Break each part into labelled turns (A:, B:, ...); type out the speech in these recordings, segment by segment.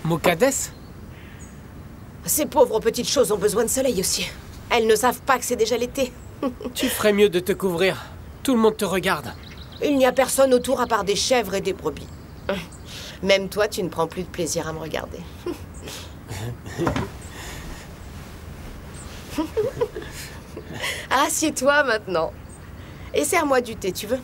A: Muqaddes?
B: Ces pauvres petites choses ont besoin de soleil aussi. Elles ne savent pas que c'est déjà l'été.
A: Tu ferais mieux de te couvrir. Tout le monde te regarde.
B: Il n'y a personne autour à part des chèvres et des brebis. Même toi, tu ne prends plus de plaisir à me regarder. Assieds-toi maintenant. Et sers-moi du thé, tu veux?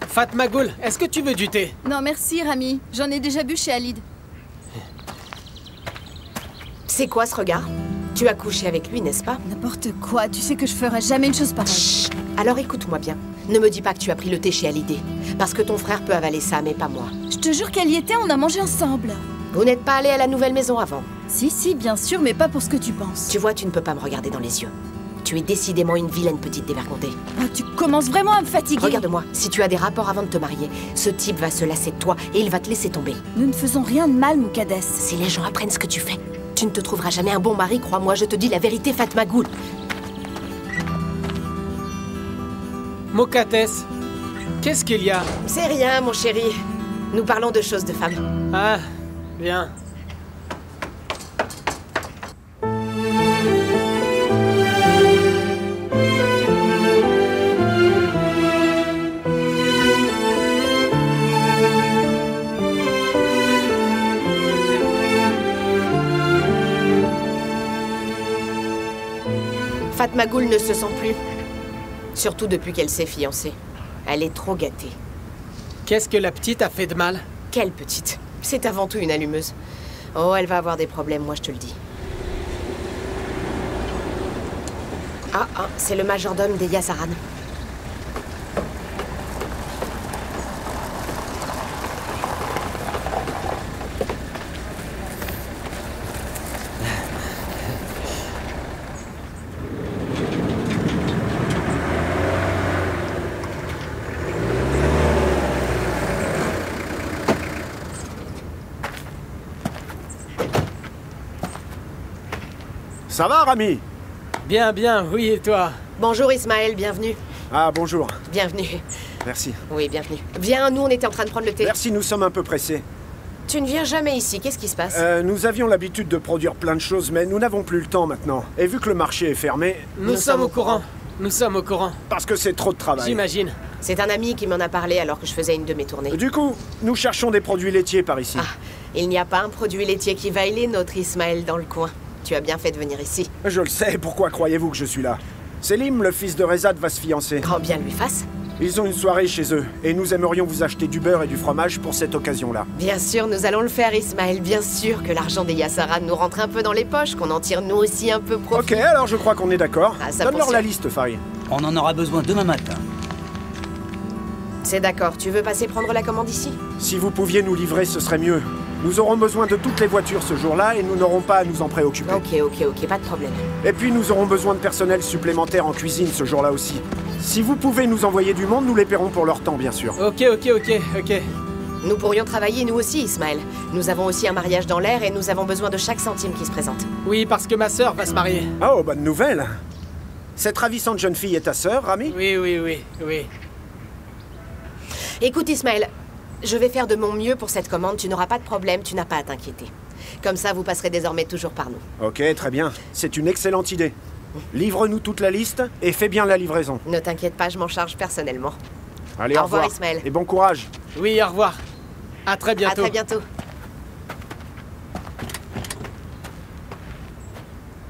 A: Fatmagul, est-ce que tu veux du thé?
C: Non merci Rami, j'en ai déjà bu chez Alid.
B: C'est quoi ce regard? Tu as couché avec lui, n'est-ce pas?
C: N'importe quoi, tu sais que je ferai jamais une chose pareille.
B: Chut. Alors écoute-moi bien. Ne me dis pas que tu as pris le thé chez Hallyday. Parce que ton frère peut avaler ça, mais pas moi.
C: Je te jure qu'elle y était, on a mangé ensemble.
B: Vous n'êtes pas allé à la nouvelle maison avant?
C: Si, bien sûr, mais pas pour ce que tu penses.
B: Tu vois, tu ne peux pas me regarder dans les yeux. Tu es décidément une vilaine petite dévergondée.
C: Ah, tu commences vraiment à me fatiguer.
B: Regarde-moi, si tu as des rapports avant de te marier, ce type va se lasser de toi et il va te laisser tomber.
C: Nous ne faisons rien de mal, Muqaddes.
B: Si les gens apprennent ce que tu fais, tu ne te trouveras jamais un bon mari, crois-moi, je te dis la vérité, Fatmagul.
A: Muqaddes, qu'est-ce qu'il y a?
B: C'est rien, mon chéri. Nous parlons de choses de femmes.
A: Ah, bien.
B: Fatmagul ne se sent plus. Surtout depuis qu'elle s'est fiancée. Elle est trop gâtée.
A: Qu'est-ce que la petite a fait de mal?
B: Quelle petite? C'est avant tout une allumeuse. Oh, elle va avoir des problèmes, moi je te le dis. Ah, c'est le majordome des Yasaran.
D: Ça va, Rami?
A: Bien, bien, oui, et toi?
B: Bonjour Ismaël, bienvenue.
D: Ah, bonjour.
B: Bienvenue.
D: Merci.
B: Oui, bienvenue. Viens, nous on était en train de prendre le thé.
D: Merci, nous sommes un peu pressés.
B: Tu ne viens jamais ici, qu'est-ce qui se passe?
D: Nous avions l'habitude de produire plein de choses, mais nous n'avons plus le temps maintenant. Et vu que le marché est fermé...
A: Nous sommes au courant. Nous sommes au courant.
D: Parce que c'est trop de travail.
A: J'imagine.
B: C'est un ami qui m'en a parlé alors que je faisais une de mes tournées.
D: Du coup, nous cherchons des produits laitiers par ici.
B: Ah, il n'y a pas un produit laitier qui vaille les nôtres, Ismaël, dans le coin. Tu as bien fait de venir ici.
D: Je le sais, pourquoi croyez-vous que je suis là? Selim, le fils de Rezad, va se fiancer.
B: Grand bien lui fasse.
D: Ils ont une soirée chez eux, et nous aimerions vous acheter du beurre et du fromage pour cette occasion-là.
B: Bien sûr, nous allons le faire, Ismaël. Bien sûr que l'argent des Yasaran nous rentre un peu dans les poches, qu'on en tire nous aussi un peu profit.
D: Ok, alors je crois qu'on est d'accord.
B: Ah, ça
D: Donne-leur
B: pour
D: la
B: sûr.
D: liste, Farid.
E: On en aura besoin demain matin.
B: C'est d'accord. Tu veux passer prendre la commande ici?
D: Si vous pouviez nous livrer, ce serait mieux. Nous aurons besoin de toutes les voitures ce jour-là et nous n'aurons pas à nous en préoccuper.
B: Ok, pas de problème.
D: Et puis nous aurons besoin de personnel supplémentaire en cuisine ce jour-là aussi. Si vous pouvez nous envoyer du monde, nous les paierons pour leur temps, bien sûr.
A: Ok.
B: Nous pourrions travailler nous aussi, Ismaël. Nous avons aussi un mariage dans l'air et nous avons besoin de chaque centime qui se présente.
A: Oui, parce que ma sœur va se marier.
D: Oh, bonne nouvelle. Cette ravissante jeune fille est ta sœur, Rami?
A: Oui.
B: Écoute, Ismaël, je vais faire de mon mieux pour cette commande. Tu n'auras pas de problème, tu n'as pas à t'inquiéter. Comme ça, vous passerez désormais toujours par nous.
D: Ok, très bien. C'est une excellente idée. Livre-nous toute la liste et fais bien la livraison.
B: Ne t'inquiète pas, je m'en charge personnellement.
D: Allez,
B: Au revoir, Ismaël.
D: Et bon courage.
A: Oui, au revoir. À très
B: À
A: bientôt.
B: très bientôt.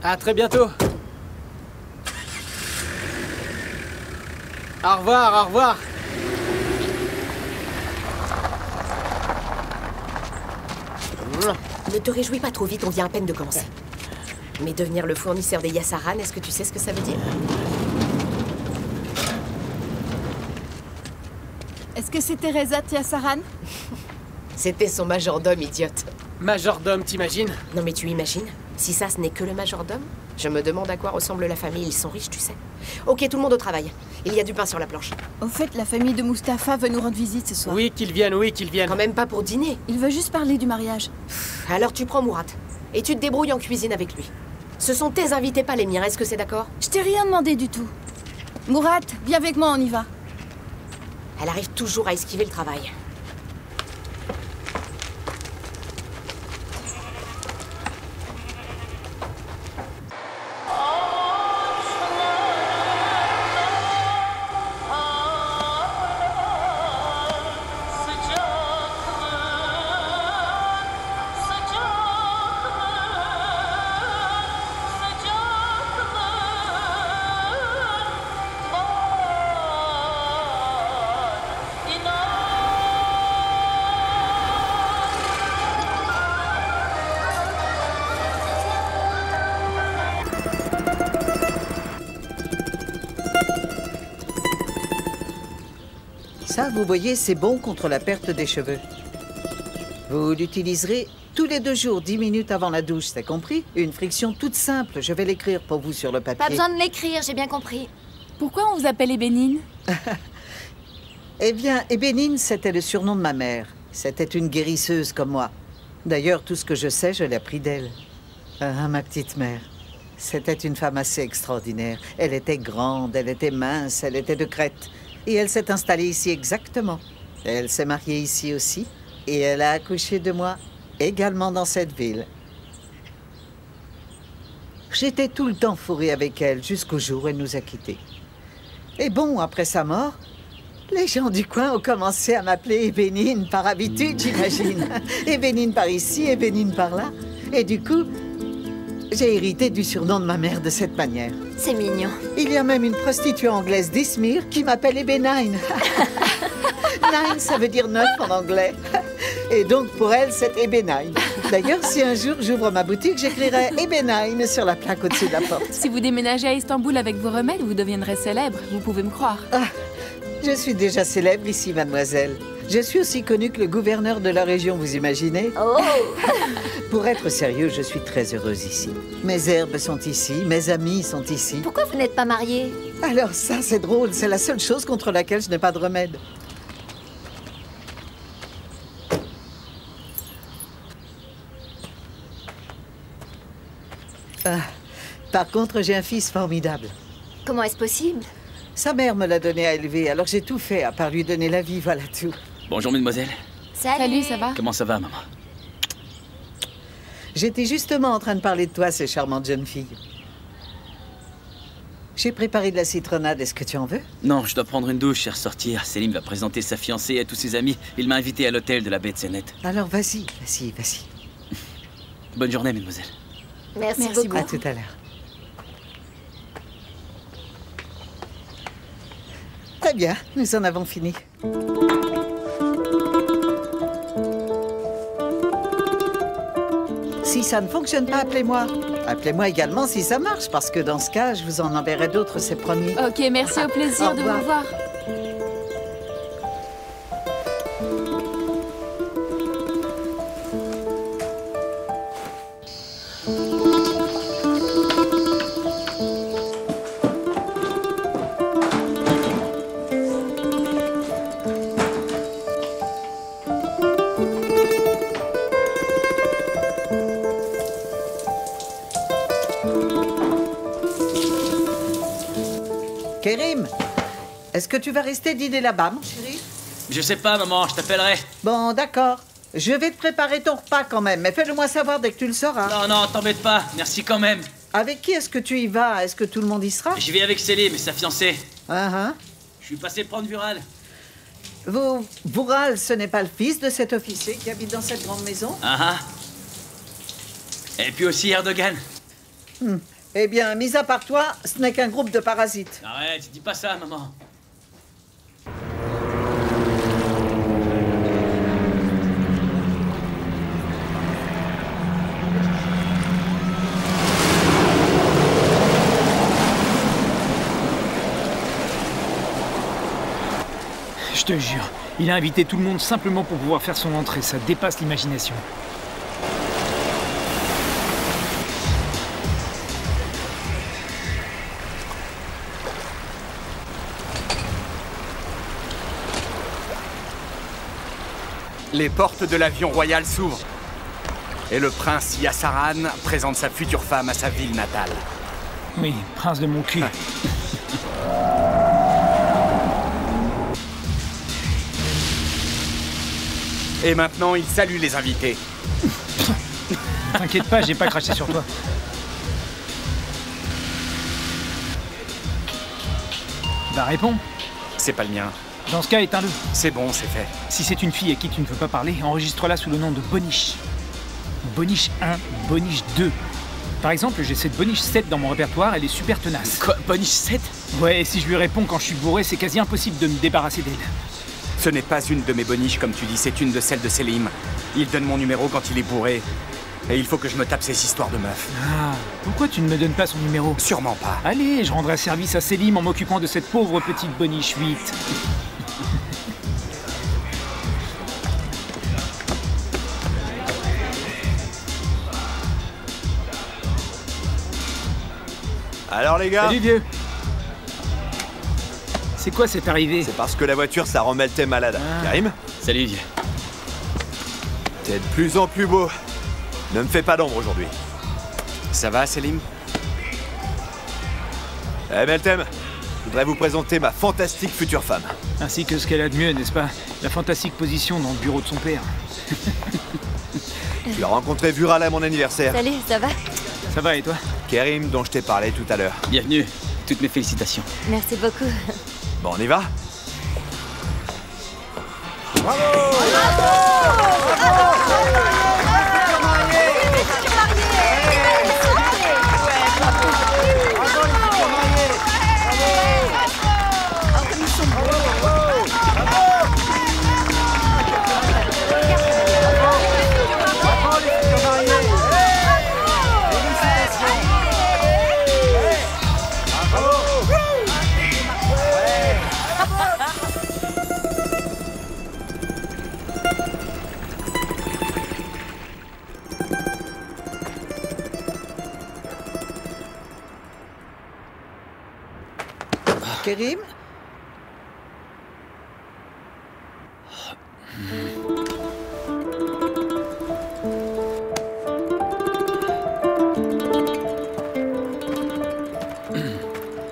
A: À très bientôt. Au revoir.
B: Ne te réjouis pas trop vite, on vient à peine de commencer. Mais devenir le fournisseur des Yasaran, est-ce que tu sais ce que ça veut dire?
C: Est-ce que c'était Rezat Yasaran?
B: C'était son majordome, idiote.
A: Majordome, t'imagines?
B: Non mais tu imagines? Si ça, ce n'est que le majordome? Je me demande à quoi ressemble la famille, ils sont riches, tu sais. Ok, tout le monde au travail. Il y a du pain sur la planche.
C: Au fait, la famille de Mustapha veut nous rendre visite ce soir.
A: Oui, qu'ils viennent.
B: Quand même pas pour dîner.
C: Il veut juste parler du mariage.
B: Alors tu prends Mourad. Et tu te débrouilles en cuisine avec lui. Ce sont tes invités, pas les miens, est-ce que c'est d'accord?
C: Je t'ai rien demandé du tout. Mourad, viens avec moi, on y va.
B: Elle arrive toujours à esquiver le travail.
F: Ça, vous voyez, c'est bon contre la perte des cheveux. Vous l'utiliserez tous les 2 jours, 10 minutes avant la douche, c'est compris? Une friction toute simple, je vais l'écrire pour vous sur le papier.
G: Pas besoin de l'écrire, j'ai bien compris.
C: Pourquoi on vous appelle Ébénine?
F: Eh bien, Ébénine, c'était le surnom de ma mère. C'était une guérisseuse comme moi. D'ailleurs, tout ce que je sais, je l'ai appris d'elle. Ah, ma petite mère. C'était une femme assez extraordinaire. Elle était grande, elle était mince, elle était de Crète. Et elle s'est installée ici exactement. Elle s'est mariée ici aussi. Et elle a accouché de moi également dans cette ville. J'étais tout le temps fourrée avec elle jusqu'au jour où elle nous a quittés. Et bon, après sa mort, les gens du coin ont commencé à m'appeler Ébénine par habitude, j'imagine. Ébénine par ici, Ébénine par là. Et du coup, j'ai hérité du surnom de ma mère de cette manière.
G: C'est mignon.
F: Il y a même une prostituée anglaise d'Izmir qui m'appelle Ébénine. Nine, ça veut dire 9 en anglais. Et donc, pour elle, c'est Ébénine. D'ailleurs, si un jour j'ouvre ma boutique, j'écrirai Ébénine sur la plaque au-dessus de la porte.
H: Si vous déménagez à Istanbul avec vos remèdes, vous deviendrez célèbre, vous pouvez me croire.
F: Ah, je suis déjà célèbre ici, mademoiselle. Je suis aussi connue que le gouverneur de la région, vous imaginez?
G: Oh!
F: Pour être sérieux, je suis très heureuse ici. Mes herbes sont ici, mes amis sont ici.
G: Pourquoi vous n'êtes pas marié?
F: Alors ça, c'est drôle, c'est la seule chose contre laquelle je n'ai pas de remède. Ah, par contre, j'ai un fils formidable.
G: Comment est-ce possible?
F: Sa mère me l'a donné à élever, alors j'ai tout fait, à part lui donner la vie, voilà tout.
I: Bonjour, mademoiselle.
G: Salut,
H: ça va?
I: Comment ça va, maman?
F: J'étais justement en train de parler de toi, ces charmantes jeunes filles. J'ai préparé de la citronnade, est-ce que tu en veux?
I: Non, je dois prendre une douche et ressortir. Selim va présenter sa fiancée à tous ses amis. Il m'a invité à l'hôtel de la baie de Sennett.
F: Alors vas-y, vas-y, vas-y.
I: Bonne journée, mademoiselle.
G: Merci beaucoup.
F: À tout à l'heure. Très bien, nous en avons fini. Si ça ne fonctionne pas, appelez-moi. Appelez-moi également si ça marche, parce que dans ce cas, je vous en enverrai d'autres, c'est promis.
H: Ok, merci, au plaisir
F: Au
H: de
F: revoir.
H: vous voir.
F: Kérim, est-ce que tu vas rester dîner là-bas, mon chéri?
I: Je sais pas, maman, je t'appellerai.
F: Bon, d'accord. Je vais te préparer ton repas quand même, mais fais-le-moi savoir dès que tu le sauras.
I: Non, non, t'embête pas. Merci quand même.
F: Avec qui est-ce que tu y vas? Est-ce que tout le monde y sera?
I: J'y vais avec Selim et sa fiancée.
F: Ah,
I: Je suis passé prendre Vural.
F: Vural, ce n'est pas le fils de cet officier qui habite dans cette grande maison?
I: Ah ah. Et puis aussi Erdogan.
F: Eh bien, mis à part toi, ce n'est qu'un groupe de parasites.
I: Arrête, dis pas ça, maman.
J: Je te jure, il a invité tout le monde simplement pour pouvoir faire son entrée. Ça dépasse l'imagination.
K: Les portes de l'avion royal s'ouvrent. Et le prince Yassaran présente sa future femme à sa ville natale.
J: Oui, prince de mon cul.
K: Et maintenant, il salue les invités.
J: T'inquiète pas, j'ai pas craché sur toi. Bah réponds.
K: C'est pas le mien.
J: Dans ce cas, éteins-le.
K: C'est bon, c'est fait.
J: Si c'est une fille à qui tu ne veux pas parler, enregistre-la sous le nom de Boniche. Boniche 1, Boniche 2. Par exemple, j'ai cette Boniche 7 dans mon répertoire, elle est super tenace.
I: Quoi, Boniche 7?
J: Ouais, et si je lui réponds quand je suis bourré, c'est quasi impossible de me débarrasser d'elle.
K: Ce n'est pas une de mes boniches, comme tu dis, c'est une de celles de Selim. Il donne mon numéro quand il est bourré. Et il faut que je me tape ces histoires de meufs.
J: Ah, pourquoi tu ne me donnes pas son numéro?
K: Sûrement pas.
J: Allez, je rendrai service à Selim en m'occupant de cette pauvre petite Boniche 8.
L: Alors les gars?
J: Salut vieux. C'est quoi cette arrivée?
L: C'est parce que la voiture, ça rend Meltem malade. Karim?
I: Salut vieux.
L: T'es de plus en plus beau. Ne me fais pas d'ombre aujourd'hui.
K: Ça va, Selim?
L: Eh Meltem, je voudrais vous présenter ma fantastique future femme.
J: Ainsi que ce qu'elle a de mieux, n'est-ce pas? La fantastique position dans le bureau de son père.
L: Tu l'as rencontré Vural à mon anniversaire.
G: Salut, ça va?
J: Ça va et toi?
L: Karim, dont je t'ai parlé tout à l'heure.
I: Bienvenue. Toutes mes félicitations.
G: Merci beaucoup.
L: Bon, on y va?
F: Karim?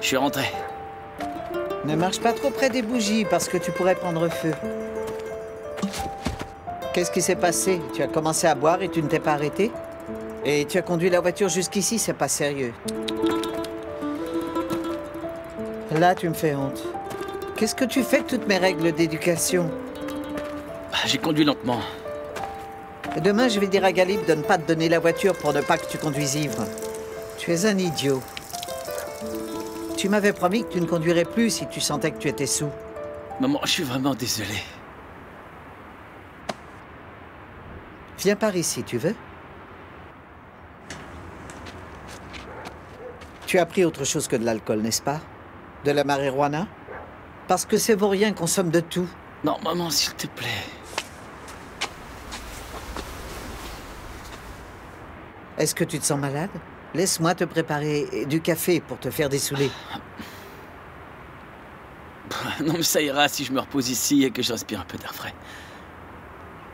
I: Je suis rentré.
F: Ne marche pas trop près des bougies parce que tu pourrais prendre feu. Qu'est-ce qui s'est passé? Tu as commencé à boire et tu ne t'es pas arrêté? Et tu as conduit la voiture jusqu'ici, c'est pas sérieux. Là, tu me fais honte. Qu'est-ce que tu fais de toutes mes règles d'éducation?
I: J'ai conduit lentement.
F: Demain, je vais dire à Galib de ne pas te donner la voiture pour ne pas que tu conduises ivre. Tu es un idiot. Tu m'avais promis que tu ne conduirais plus si tu sentais que tu étais sous.
I: Maman, je suis vraiment désolé.
F: Viens par ici, tu veux? Tu as pris autre chose que de l'alcool, n'est-ce pas? De la marijuana? Parce que ces vauriens consomment de tout.
I: Non, maman, s'il te plaît.
F: Est-ce que tu te sens malade? Laisse-moi te préparer du café pour te faire dessouler.
I: Non, mais ça ira si je me repose ici et que je respire un peu d'air frais.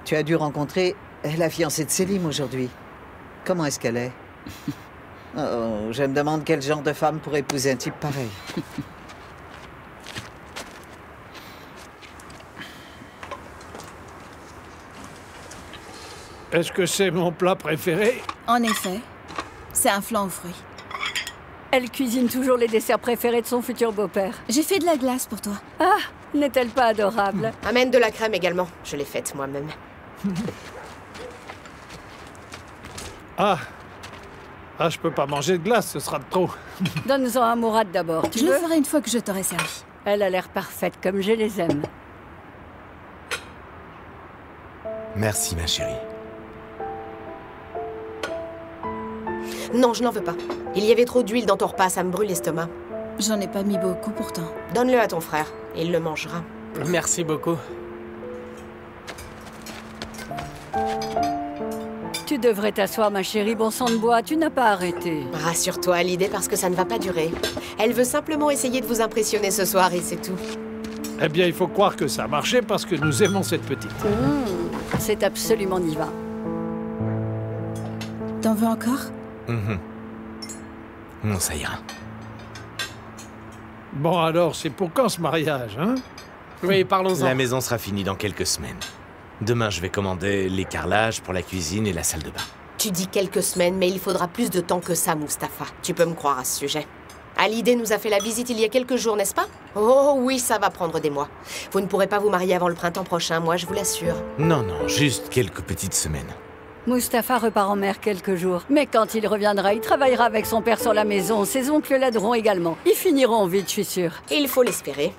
F: Tu as dû rencontrer la fiancée de Selim aujourd'hui. Comment est-ce qu'elle est? Oh, je me demande quel genre de femme pourrait épouser un type pareil.
M: Est-ce que c'est mon plat préféré?
C: En effet, c'est un flan aux fruits.
N: Elle cuisine toujours les desserts préférés de son futur beau-père.
C: J'ai fait de la glace pour toi.
N: Ah, n'est-elle pas adorable?
B: Amène de la crème également. Je l'ai faite moi-même.
M: Ah, je peux pas manger de glace, ce sera de trop.
N: Donne-en un Mourad d'abord, tu
C: Je
N: veux?
C: le ferai une fois que je t'aurai servi.
N: Elle a l'air parfaite, comme je les aime.
L: Merci, ma chérie.
B: Non, je n'en veux pas. Il y avait trop d'huile dans ton repas, ça me brûle l'estomac.
C: J'en ai pas mis beaucoup pourtant.
B: Donne-le à ton frère, il le mangera.
A: Merci beaucoup.
N: Tu devrais t'asseoir, ma chérie, bon sang de bois, tu n'as pas arrêté.
B: Rassure-toi à l'idée parce que ça ne va pas durer. Elle veut simplement essayer de vous impressionner ce soir et c'est tout.
M: Eh bien, il faut croire que ça a marché parce que nous aimons cette petite.
N: C'est absolument divin.
C: T'en veux encore?
O: Non, ça ira.
M: Bon alors, c'est pour quand ce mariage, hein?
A: Oui, parlons-en.
O: La maison sera finie dans quelques semaines. Demain, je vais commander les carrelages pour la cuisine et la salle de bain.
B: Tu dis quelques semaines, mais il faudra plus de temps que ça, Mustapha. Tu peux me croire à ce sujet. Hallyday nous a fait la visite il y a quelques jours, n'est-ce pas? Oh oui, ça va prendre des mois. Vous ne pourrez pas vous marier avant le printemps prochain, moi je vous l'assure.
O: Non, non, juste quelques petites semaines.
N: Mustapha repart en mer quelques jours. Mais quand il reviendra, il travaillera avec son père sur la maison. Ses oncles l'aideront également. Ils finiront vite, je suis sûre.
B: Il faut l'espérer.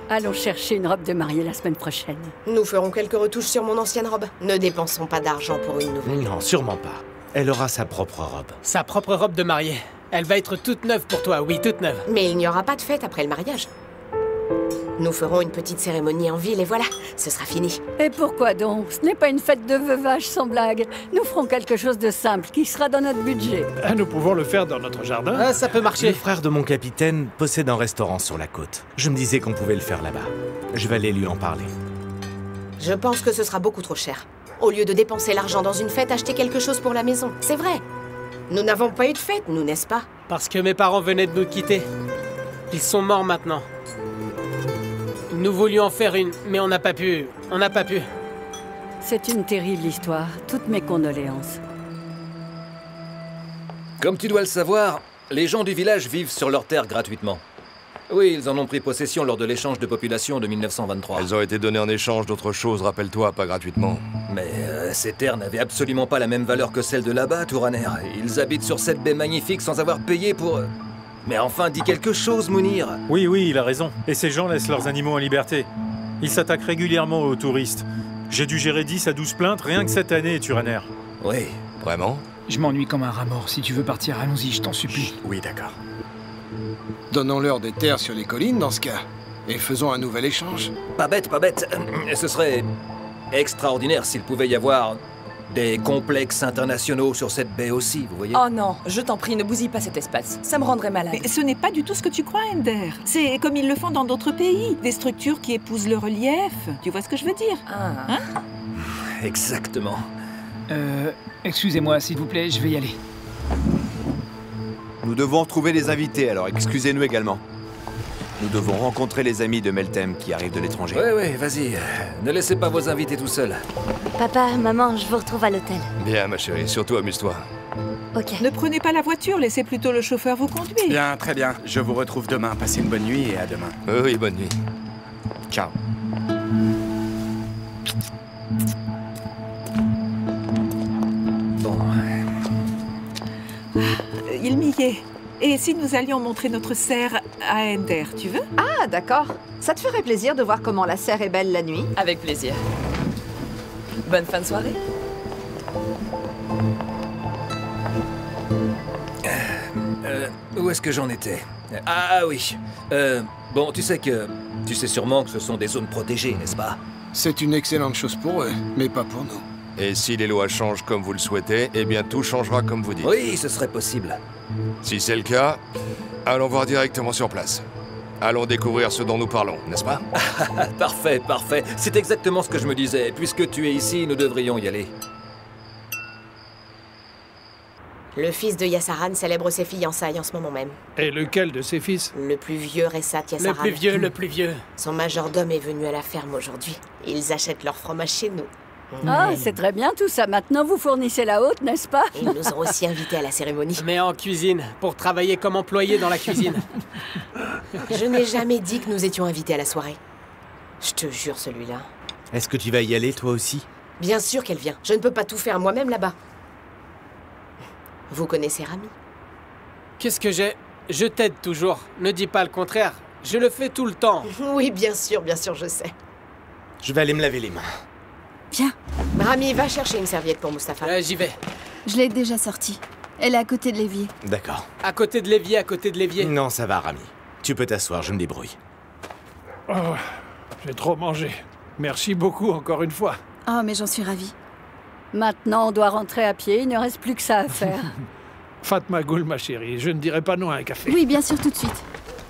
N: Allons chercher une robe de mariée la semaine prochaine.
B: Nous ferons quelques retouches sur mon ancienne robe. Ne dépensons pas d'argent pour une nouvelle.
O: Non, sûrement pas. Elle aura sa propre robe.
A: Sa propre robe de mariée. Elle va être toute neuve pour toi, oui, toute neuve.
B: Mais il n'y aura pas de fête après le mariage. Nous ferons une petite cérémonie en ville et voilà, ce sera fini.
N: Et pourquoi donc? Ce n'est pas une fête de veuvage sans blague. Nous ferons quelque chose de simple qui sera dans notre budget.
M: Nous pouvons le faire dans notre jardin.
A: Ah, ça peut marcher.
O: Le frère de mon capitaine possède un restaurant sur la côte. Je me disais qu'on pouvait le faire là-bas. Je vais aller lui en parler.
B: Je pense que ce sera beaucoup trop cher. Au lieu de dépenser l'argent dans une fête, achetez quelque chose pour la maison. C'est vrai. Nous n'avons pas eu de fête, nous, n'est-ce pas?
A: Parce que mes parents venaient de nous quitter. Ils sont morts maintenant. Nous voulions en faire une, mais on n'a pas pu. On n'a pas pu.
N: C'est une terrible histoire. Toutes mes condoléances.
P: Comme tu dois le savoir, les gens du village vivent sur leurs terres gratuitement. Oui, ils en ont pris possession lors de l'échange de population de 1923.
L: Elles ont été données en échange d'autre chose, rappelle-toi, pas gratuitement.
P: Mais ces terres n'avaient absolument pas la même valeur que celles de là-bas, Touraner. Ils habitent sur cette baie magnifique sans avoir payé pour... Mais enfin, dis quelque chose, Mounir.
Q: Oui, il a raison. Et ces gens laissent leurs animaux en liberté. Ils s'attaquent régulièrement aux touristes. J'ai dû gérer 10 à 12 plaintes rien que cette année, Turaner.
P: Oui.
L: Vraiment?
J: Je m'ennuie comme un rat mort. Si tu veux partir, allons-y, je t'en supplie.
L: Oui, d'accord.
R: Donnons-leur des terres sur les collines, dans ce cas. Et faisons un nouvel échange.
P: Pas bête, pas bête. Ce serait extraordinaire s'il pouvait y avoir des complexes internationaux sur cette baie aussi, vous voyez?
S: Oh non, je t'en prie, ne bousille pas cet espace. Ça me rendrait malade.
T: Mais ce n'est pas du tout ce que tu crois, Ender. C'est comme ils le font dans d'autres pays. Des structures qui épousent le relief. Tu vois ce que je veux dire?
S: Ah.
T: Hein?
P: Exactement.
J: Excusez-moi, s'il vous plaît, je vais y aller.
L: Nous devons retrouver les invités, alors excusez-nous également. Nous devons rencontrer les amis de Meltem qui arrivent de l'étranger.
P: Oui, vas-y. Ne laissez pas vos invités tout seuls.
G: Papa, maman, je vous retrouve à l'hôtel.
L: Bien, ma chérie, surtout amuse-toi.
G: Ok.
T: Ne prenez pas la voiture, laissez plutôt le chauffeur vous conduire.
K: Bien, très bien. Je vous retrouve demain. Passez une bonne nuit et à demain.
L: Oui, bonne nuit. Ciao.
P: Bon.
T: Il m'y est. Et si nous allions montrer notre serre à Ender, tu veux?
U: Ah, d'accord. Ça te ferait plaisir de voir comment la serre est belle la nuit?
S: Avec plaisir. Bonne fin de soirée.
P: Où est-ce que j'en étais? Ah oui. Bon, tu sais sûrement que ce sont des zones protégées, n'est-ce pas?
R: C'est une excellente chose pour eux, mais pas pour nous.
L: Et si les lois changent comme vous le souhaitez, eh bien tout changera comme vous dites.
P: Oui, ce serait possible.
L: Si c'est le cas, allons voir directement sur place. Allons découvrir ce dont nous parlons, n'est-ce pas?
P: Parfait, parfait. C'est exactement ce que je me disais. Puisque tu es ici, nous devrions y aller.
B: Le fils de Yassaran célèbre ses fiançailles en ce moment même.
M: Et lequel de ses fils?
B: Le plus vieux Ressat Yassaran.
A: Le plus vieux.
B: Son majordome est venu à la ferme aujourd'hui. Ils achètent leur fromage chez nous.
N: Ah, c'est très bien tout ça. Maintenant, vous fournissez la haute, n'est-ce pas?
B: Ils nous ont aussi invités à la cérémonie.
A: Mais en cuisine, pour travailler comme employé dans la cuisine.
B: Je n'ai jamais dit que nous étions invités à la soirée. Je te jure, celui-là.
O: Est-ce que tu vas y aller, toi aussi?
B: Bien sûr qu'elle vient. Je ne peux pas tout faire moi-même là-bas. Vous connaissez Rami?
A: Qu'est-ce que j'ai? Je t'aide toujours. Ne dis pas le contraire. Je le fais tout le temps.
B: Oui, bien sûr, je sais.
O: Je vais aller me laver les mains.
C: Viens.
B: Rami, va chercher une serviette pour Mustapha.
A: J'y vais.
C: Je l'ai déjà sortie. Elle est à côté de l'évier.
O: D'accord.
A: À côté de l'évier,
O: Non, ça va, Rami. Tu peux t'asseoir, je me débrouille.
M: Oh, j'ai trop mangé. Merci beaucoup encore une fois.
C: Oh, mais j'en suis ravie.
N: Maintenant, on doit rentrer à pied. Il ne reste plus que ça à faire.
M: Fatma Goul, ma chérie, je ne dirai pas non à un café.
C: Oui, bien sûr, tout de suite.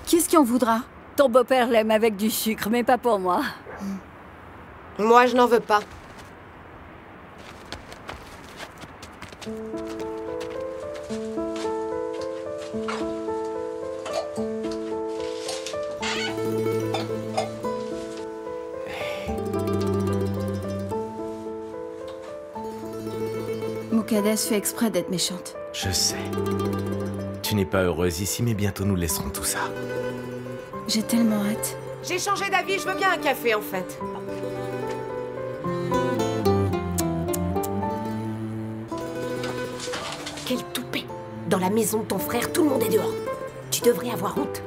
C: Qui est-ce qui en voudra?
N: Ton beau-père l'aime avec du sucre, mais pas pour moi.
B: Moi, je n'en veux pas.
C: Moukades fait exprès d'être méchante.
O: Je sais. Tu n'es pas heureuse ici, mais bientôt nous laisserons tout ça.
C: J'ai tellement hâte.
B: J'ai changé d'avis, je veux bien un café en fait. Quel toupet! Dans la maison de ton frère, tout le monde est dehors. Tu devrais avoir honte.